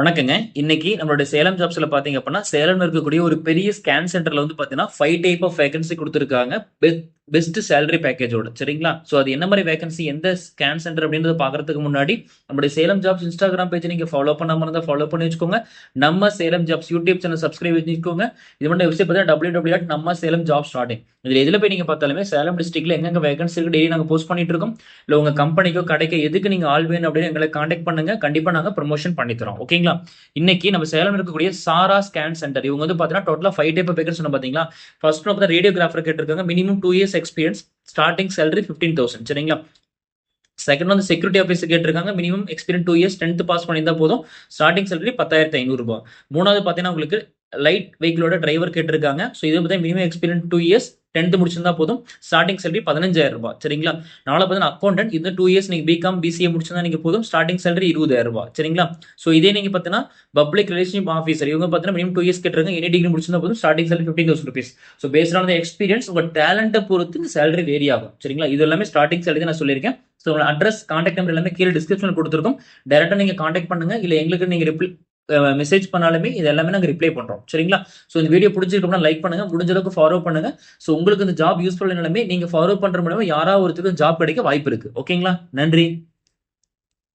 வணக்கங்க. இன்னைக்கு நம்மளுடைய சேலம் ஜாப்ஸ்ல பாத்தீங்க அப்படின்னா, சேலம்ல இருக்கக்கூடிய ஒரு பெரிய ஸ்கேன் சென்டர்ல வந்து பாத்தீங்கன்னா, 5 டைப் ஆஃப் வேகன்சி குடுத்திருக்காங்க. பெஸ்ட் சேலரி பேக்கேஜோட. சரிங்களா? சோ அது என்ன மாரி வேகன்சி, எந்த ஸ்கேன் சென்டர் அப்படின்றத பாக்குறதுக்கு முன்னாடி, நம்முடைய சேலம் ஜாப்ஸ் இன்ஸ்டாகிராம் பேஜ் நீங்க ஃபாலோ பண்ணாம இருந்தா ஃபாலோ பண்ணி வச்சுக்கோங்க. நம்ம Salem jobs YouTube channel subscribe பண்ணிக்கோங்க. இது மட்டும் வெப்சைட் பார்த்தா www.nammasalemjobs.in. இதுல எதுல போய் நீங்க பார்த்தாலுமே சேலம் டிஸ்ட்ரிக்ட்ல எங்கெங்க வேகன்சி இருக்கு டெய்லி நாங்க போஸ்ட் பண்ணிட்டு இருக்கோம். இல்ல உங்க கம்பெனிக்கோ கடைக்கோ எதுக்கு நீங்க ஆள் வேணும் அப்படின்னு எங்களை கான்டாக்ட் பண்ணுங்க. கண்டிப்பா நாங்க ப்ரமோஷன் பண்ணி தரோம். ஓகேங்களா? இன்னைக்கு நம்ம சேலம் இருக்கக்கூடிய சாரா ஸ்கேன் சென்டர் இவங்க வந்து பாத்தீங்கன்னா டோட்டலா 5 டைப் ஆஃப் வேகன்சி பாத்தீங்களா? ஃபர்ஸ்ட் பார்த்தா ரேடியோகிராஃபர் கேட்டிருக்காங்க. Minimum 2 years experience, starting salary 15,000. சரிங்களா? செகண்ட் வந்து செக்யூரிட்டி ஆஃபீஸர் கேட்டிருக்காங்க. Minimum experience 2 years 10th pass பண்ணியிருந்தா போதும். ஸ்டார்டிங் salary 10,500 ரூபாய். மூணாவது பார்த்தீங்கன்னா உங்களுக்கு லைட் வெஹிக்கிளோட டிரைவர் கேட்டிருக்காங்க. ஸோ இது பார்த்தா மினிமம் எக்ஸ்பீரியன்ஸ் 2 இயர்ஸ் 10th முடிச்சிருந்தா போதும். ஸ்டார்டிங் salary 15,000 ரூபாய். சரிங்களா? நாளை பார்த்தீங்கன்னா அக்கௌண்டன்ட் இது 2 இயர்ஸ் நீங்க பிகாம் பிசிஏ முடிச்சிருந்தா நீங்க போதும். ஸ்டார்டிங் salary 20,000 ரூபாய். சரிங்களா? ஸோ இதே நீங்க பார்த்தீங்கன்னா பப்ளிக் ரிலேஷன்ஷிப் ஆஃபீஸர் இவங்க பார்த்தீங்கன்னா மினிமம் 2 இயர்ஸ் கேட்டிருக்காங்க. எனி டிகிரி முடிச்சிருந்தா போதும். ஸ்டார்டிங் salary 15,000 rupees. So based on the experience உங்க டேலண்ட்டை பொறுத்து இந்த salary வேரி ஆகும். சரிங்களா? இது எல்லாமே ஸ்டார்டிங் salary தான் நான் சொல்லியிருக்கேன். ஸோ உங்களோட அட்ரஸ் கான்டாக்ட் நம்பர் எல்லாமே கீழே டிஸ்கிரிப்ஷன் கொடுத்துருக்கோம். டேரக்டா நீங்க கான்டாக்ட் பண்ணுங்க. இல்ல எங்களுக்கு நீங்க மெசேஜ் பண்ணாலுமே இது எல்லாமே நாங்க ரிப்ளை பண்றோம். சரிங்களா? ஸோ இந்த வீடியோ பிடிச்சிருக்கோம்னா லைக் பண்ணுங்க, முடிஞ்ச அளவுக்கு ஃபாலோ பண்ணுங்க. ஸோ உங்களுக்கு இந்த ஜாப் யூஸ்ஃபுல் நிலைமை நீங்க ஃபாலோ பண்ற மூலமா யாராவது ஒருத்தருக்கு ஜாப் கிடைக்க வாய்ப்பு இருக்கு. ஓகேங்களா? நன்றி.